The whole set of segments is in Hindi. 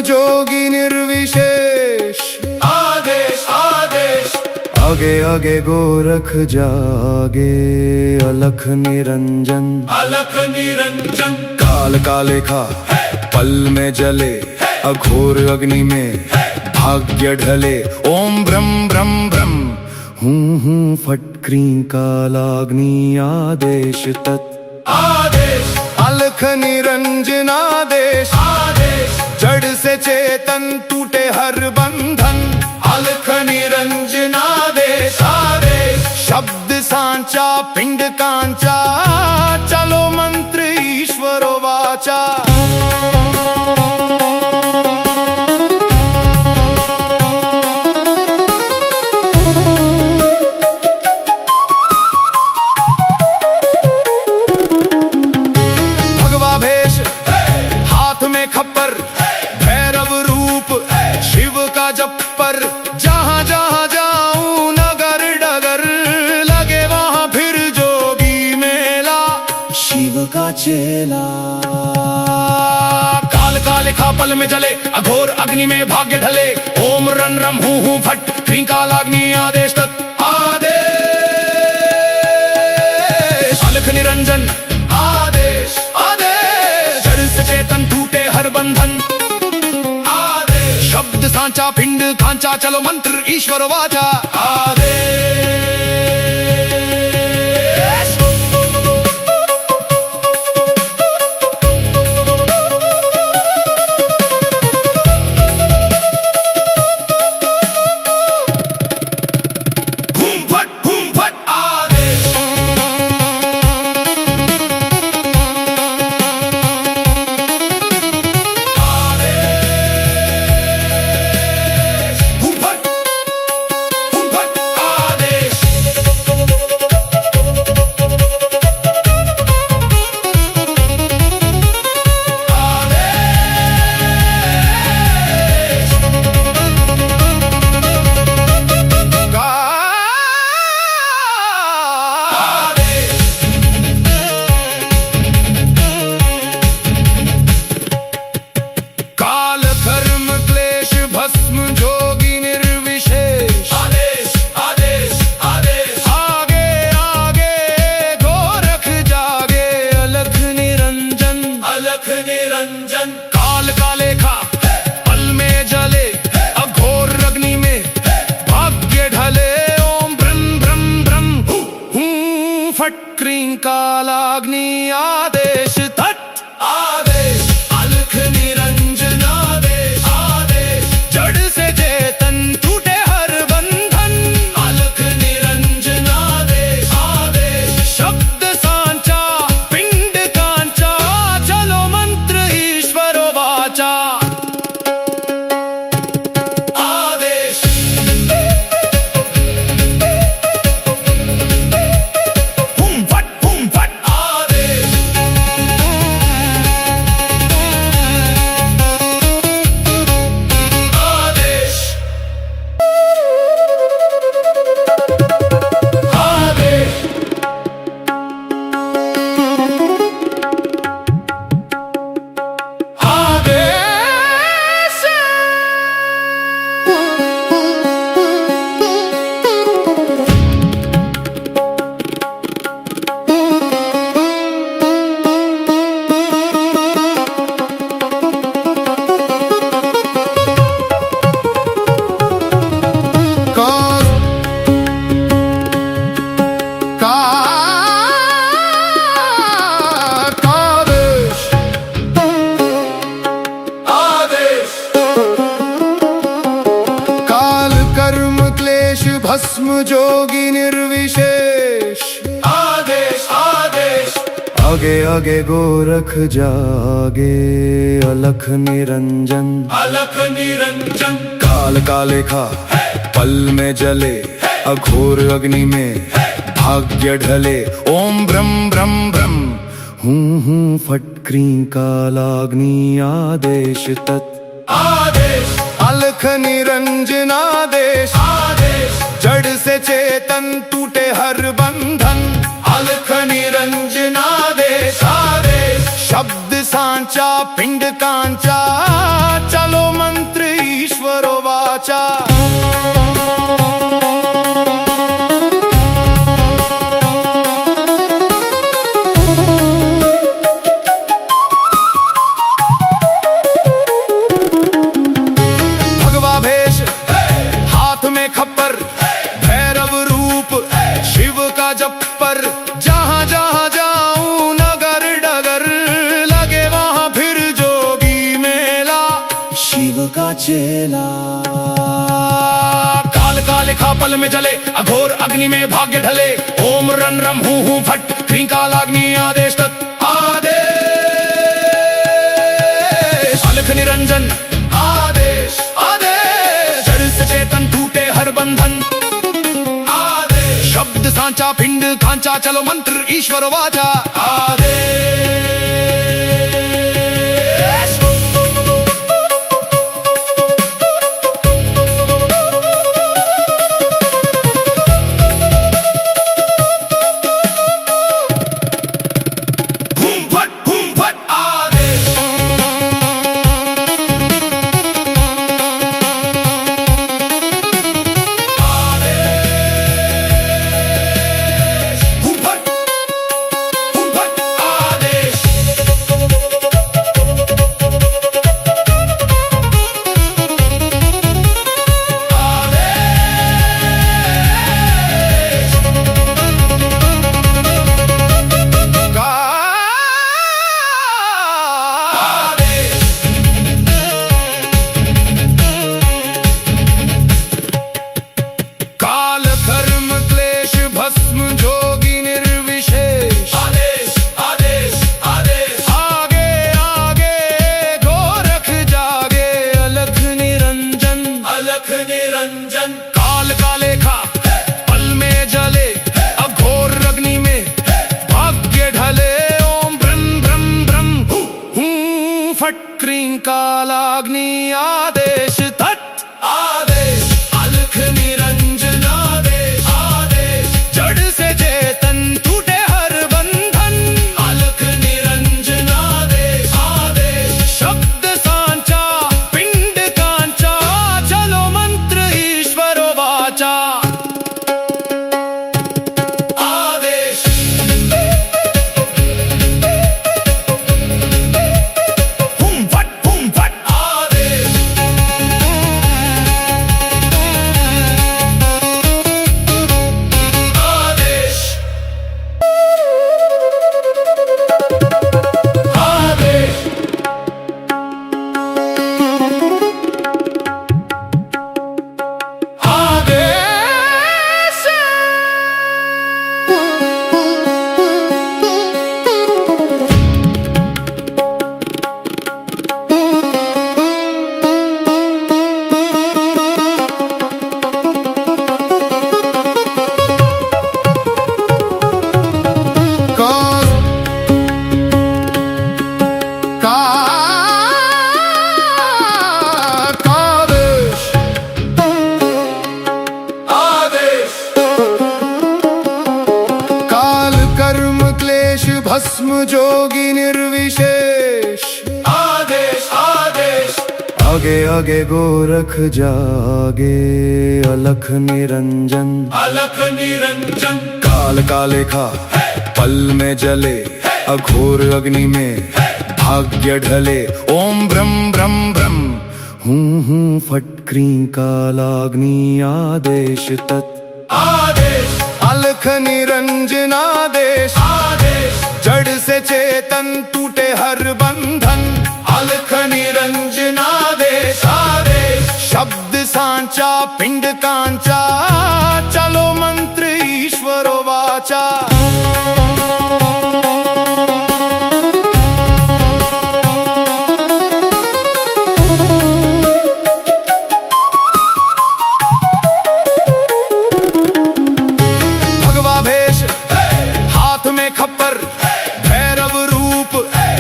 जोगी निर्विशेष। आदेश आदेश। आगे आगे गोरख जागे, अलख निरंजन। अलख निरंजन। काल का लेखा पल में जले, अघोर अग्नि में भाग्य ढले। ओम ब्रह्म ब्रह्म ब्रह्म हूँ फट क्रीं कालाग्नि आदेश तत्। आदेश। अलख निरंजन आदेश। आदेश। जड़ से चेतन टूटे हर बंधन। अलख निरंजन आदेश। आदेश। शब्द सांचा पिंड कांचा, चलो मंत्र ईश्वरो वाचा। भगवा भेष हाथ में खप्पर, भैरव रूप शिव का जप्पर। जहाँ जहाँ जाऊं नगर डगर, लगे वहाँ फिर जोगी मेला। शिव का चेला काल का लेखा पल में जले, अघोर अग्नि में भाग्य ढले। ओम रन रम हूँ फट क्रीं कालाग्नि आदेश तत्। आदेश। अलख निरंजन आदेश। आदेश। जड़ से चेतन टूटे हर बंधन। आदेश। शब्द सांचा पिंड कांचा, चलो मंत्र ईश्वर वाचा। आदेश। घूम फट आदेश। घूम फट आदेश। काल कर्म क्लेश भस्म जोगी निर्विशेष। आदेश आदेश आदेश। आगे आगे गोरख जागे, अलख निरंजन। अलख निरंजन। काल का लेखा पल में जले, अघोर अग्नि में भाग्य ढले। ओम ब्रह्म ब्रह्म ब्रह्म हूँ फट क्रीं कालाग्नि आदेश तत्। आदेश। अलख निरंजन आदेश। आदेश। जड़ से चेतन टूटे हर बंधन। अलख निरंजन आदेश। आदेश। शब्द सांचा पिंड कांचा, चलो मंत्र ईश्वरो वाचा। आदेश। हूँ फट आदेश। आदेश। आदेश। आदेश। कादेश। आदेश। काल कर्म क्लेश भस्म जोगी निर्विशेष। आदेश आदेश। आगे आगे गोरख जागे, अलख निरंजन। अलख निरंजन। काल का लेखा पल में जले, अघोर अग्नि में भाग्य ढले। ओम ब्रह्म ब्रह्म ब्रह्म हूँ फट क्रीं कालाग्नि आदेश तत्। आदेश। अलख निरंजन आदेश। आदेश। जड़ से चेतन टूटे हर बंधन। अलख निरंजन आदेश। आदेश। शब्द सांचा पिंड कांचा, चलो खप्पर भैरव रूप शिव का जप्पर जहाँ जहाँ जाऊं नगर डगर लगे वहाँ फिर जोगी मेला शिव का चेला काल का लिखा पल में जले अघोर अग्नि में भाग्य ढले ओम रन रम हूँ फट क्रींकालाग्नि आदेश तत् आदेश अलख निरंजन आदेश आदेश जड़ से चेतन टूटे हर बंधन आदेश शब्द सांचा पिंड कांचा चलो मंत्र ईश्वर वाचा आदेश निरंजन काल का लेखा पल में जले अघोर अग्नि में भाग्य ढले ओम ब्रह्म ब्रह्म ब्रह्म हूँ फट क्रींकालाग्नि आदेश तत् आदेश अलख निरंजन आदेश आदेश जड़ से चेतन टूटे हर बंधन अलख निरंजन आदेश आदेश शब्द सांचा पिंड कांचा चलो मंत्र ईश्वर वाचा आदेश हुम फट आदेश आदेश आदेश आदेश काल कर्म क्लेश भस्म जोगी निर्विशेष आदेश आदेश आगे आगे गोरख जागे अलख निरंजन काल का लेखा पल में जले अघोर अग्नि में भाग्य ढले ओम ब्रह्म ब्रह्म ब्रह्म हूँ फट क्रींकालाग्नि आदेश तत् आदेश अलख निरंजन आदेश आदेश जड़ से चेतन टूटे हर बंधन अलख निरंजन आदेश आदेश शब्द सांचा पिंड कांचा चलो मंत्र ईश्वर वाचा खप्पर भैरव रूप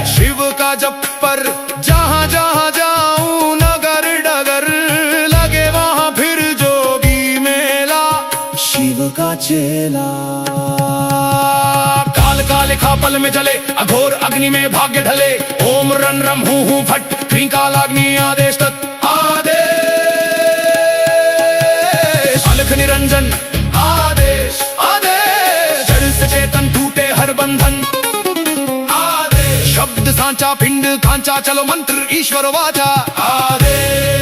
शिव का जप्पर जहाँ जहाँ जाऊं नगर डगर लगे वहाँ फिर जोगी मेला शिव का चेला काल का लिखा पल में जले अघोर अग्नि में भाग्य ढले ओम रन रम हूँ फट क्रींकालाग्नि आदेश तत् आदेश अलख निरंजन आदेश आदेश जड़ से चेतन टूटे हर बंधन आदेश शब्द सांचा पिंड कांचा चलो मंत्र ईश्वर वाचा आदेश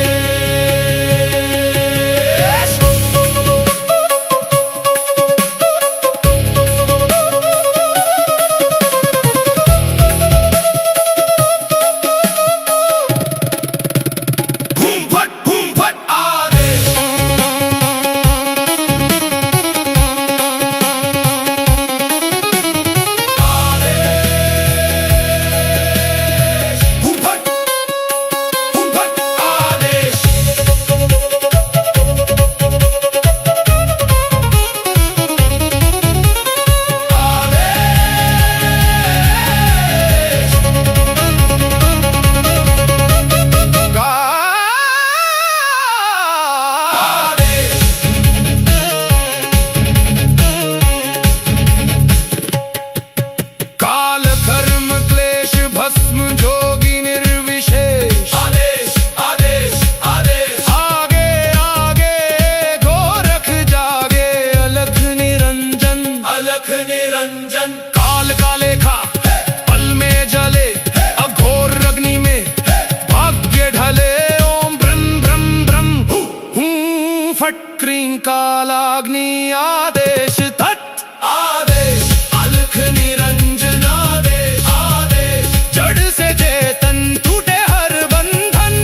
क्रींकालाग्नि आदेश तत् आदेश अलख निरंजन आदेश आदेश जड़ से चेतन टूटे हर बंधन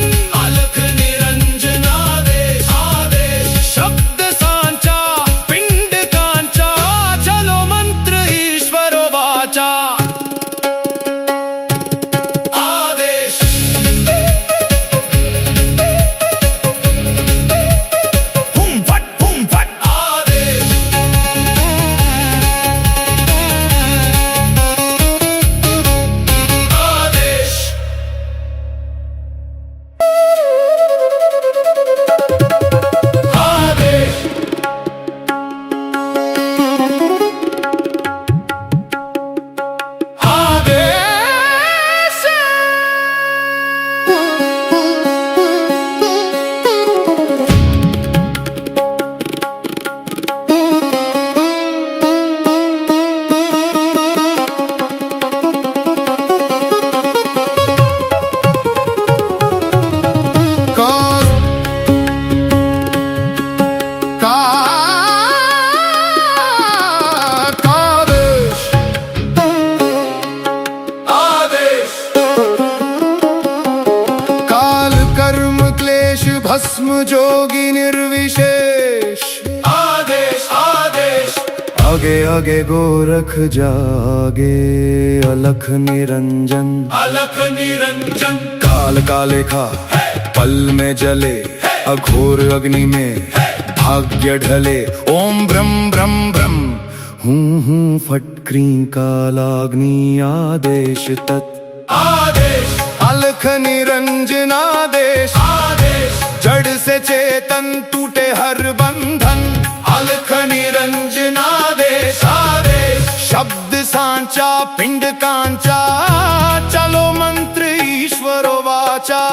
अलख निरंजन आदेश आदेश शब्द सांचा पिंड कांचा चलो मंत्र ईश्वरो वाचा आदेश हुम फट आदेश आदेश आदेश आदेश काल कादेश आदेश काल कर्म क्लेश भस्म जोगी निर्विशेष आदेश आदेश आगे आगे गोरख जागे अलख निरंजन अलख निरंजन काल काले खा पल में जले अघोर अग्नि में भाग्य ढले ओम ब्रह्म ब्रह्म ब्रह्म हूँ फट क्रींकालाग्नि आदेश तत् आदेश अलख निरंजन आदेश आदेश जड़ से चेतन टूटे हर बंधन अलख निरंजन आदेश आदेश शब्द सांचा पिंड कांचा चलो मंत्र ईश्वरो वाचा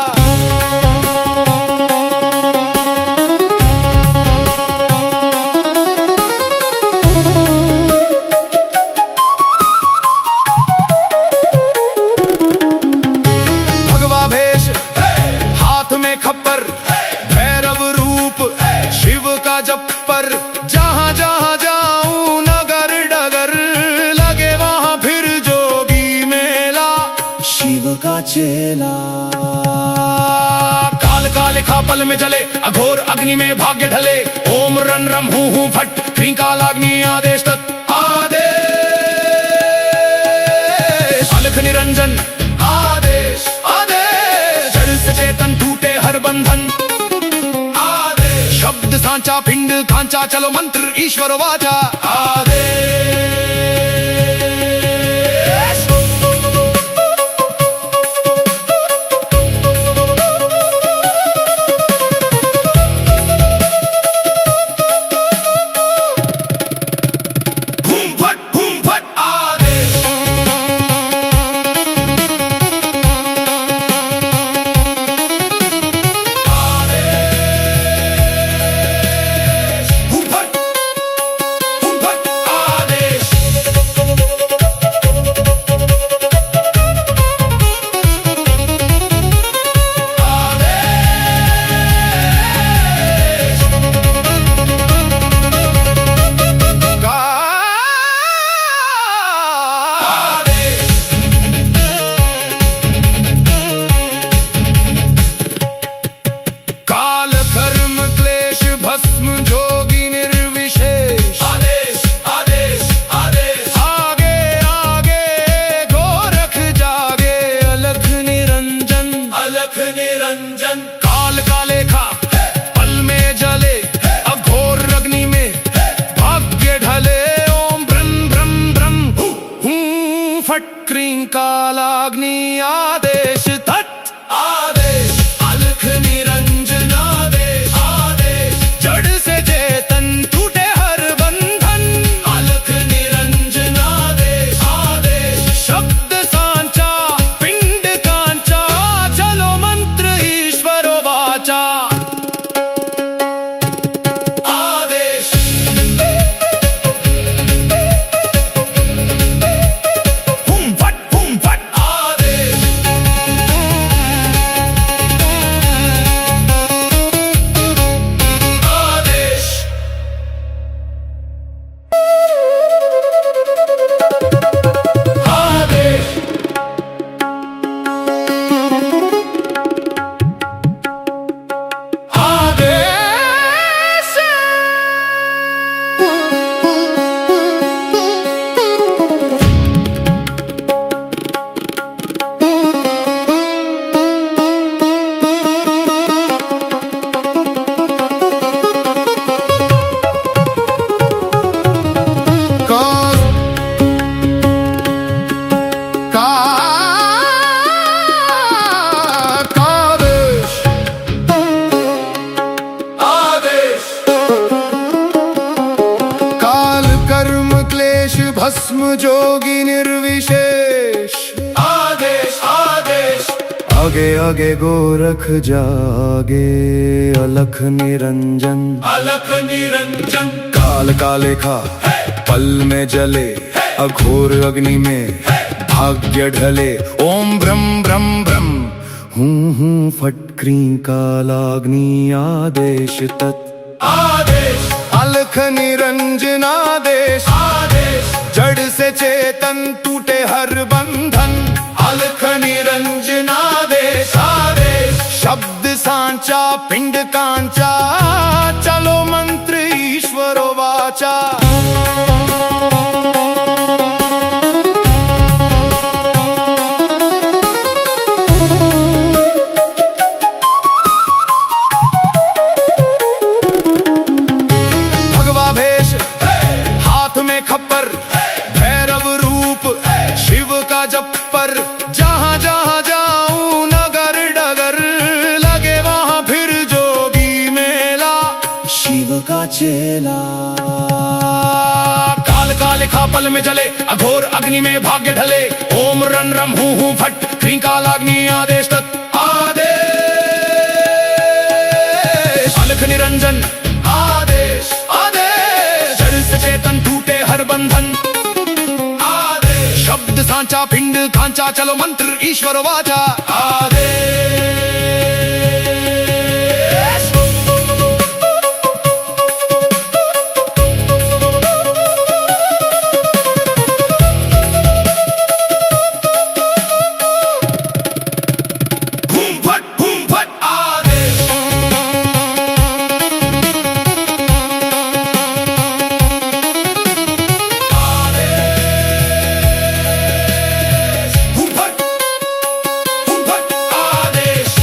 भगवा भेष हाथ में खप्पर भैरव रूप शिव का जप्पर जहाँ जहाँ जाऊं नगर डगर लगे वहाँ फिर जोगी मेला शिव का चेला काल काले खा पल में जले अघोर अग्नि में भाग्य ढले ओम रन रम हूँ फट क्रींकालाग्नि आदेश तत् आदेश अलख निरंजन आदेश आदेश जड़ से चेतन टूटे हर बंधन आदेश शब्द सांचा पिंड कांचा चलो मंत्र ईश्वर वाचा आदेश हुम फट आदेश हुम फट आदेश भस्म जोगी निर्विशेष। आदेश आदेश आगे आगे गोरख जागे, अलख निरंजन। अलख निरंजन काल का लेखा पल में जले, अघोर अग्नि में भाग्य ढले। ओम ब्रह्म ब्रह्म ब्रह्म हूँ फट क्रीं कालाग्नि आदेश तत्। आदेश अलख निरंजन आदेश। आदेश जड़ से चेतन टूटे हर बंधन। अलख निरंजन आदेश आदेश शब्द सांचा पिंड कांचा, चलो मंत्र ईश्वरो वाचा। भगवा भेष हाथ में खप्पर, भैरव रूप शिव का जप्पर। जहाँ जहाँ जाऊं नगर डगर, लगे वहाँ फिर जोगी मेला। शिव का चेला काल का लिखा पल में जले, अघोर अग्नि में भाग्य ढले। ओम रन रम हूँ फट क्रीं कालाग्नि आदेश तत्। आदेश अलख निरंजन आदेश आदेश। जड़ से चेतन टूटे हर बंधन। आदेश शब्द सांचा पिंड कांचा, चलो मंत्र ईश्वर वाचा। आदेश घूम फट आदेश घूम फट आदेश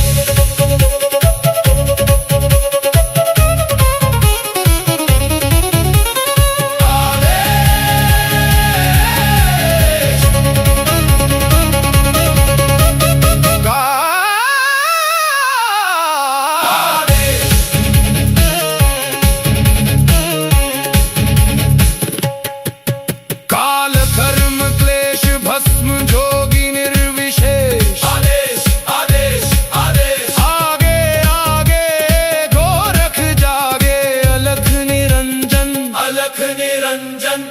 काल कर्म क्लेश भस्म जोगी निर्विशेष। आदेश आदेश आदेश आगे आगे गोरख जागे, अलख निरंजन। अलख निरंजन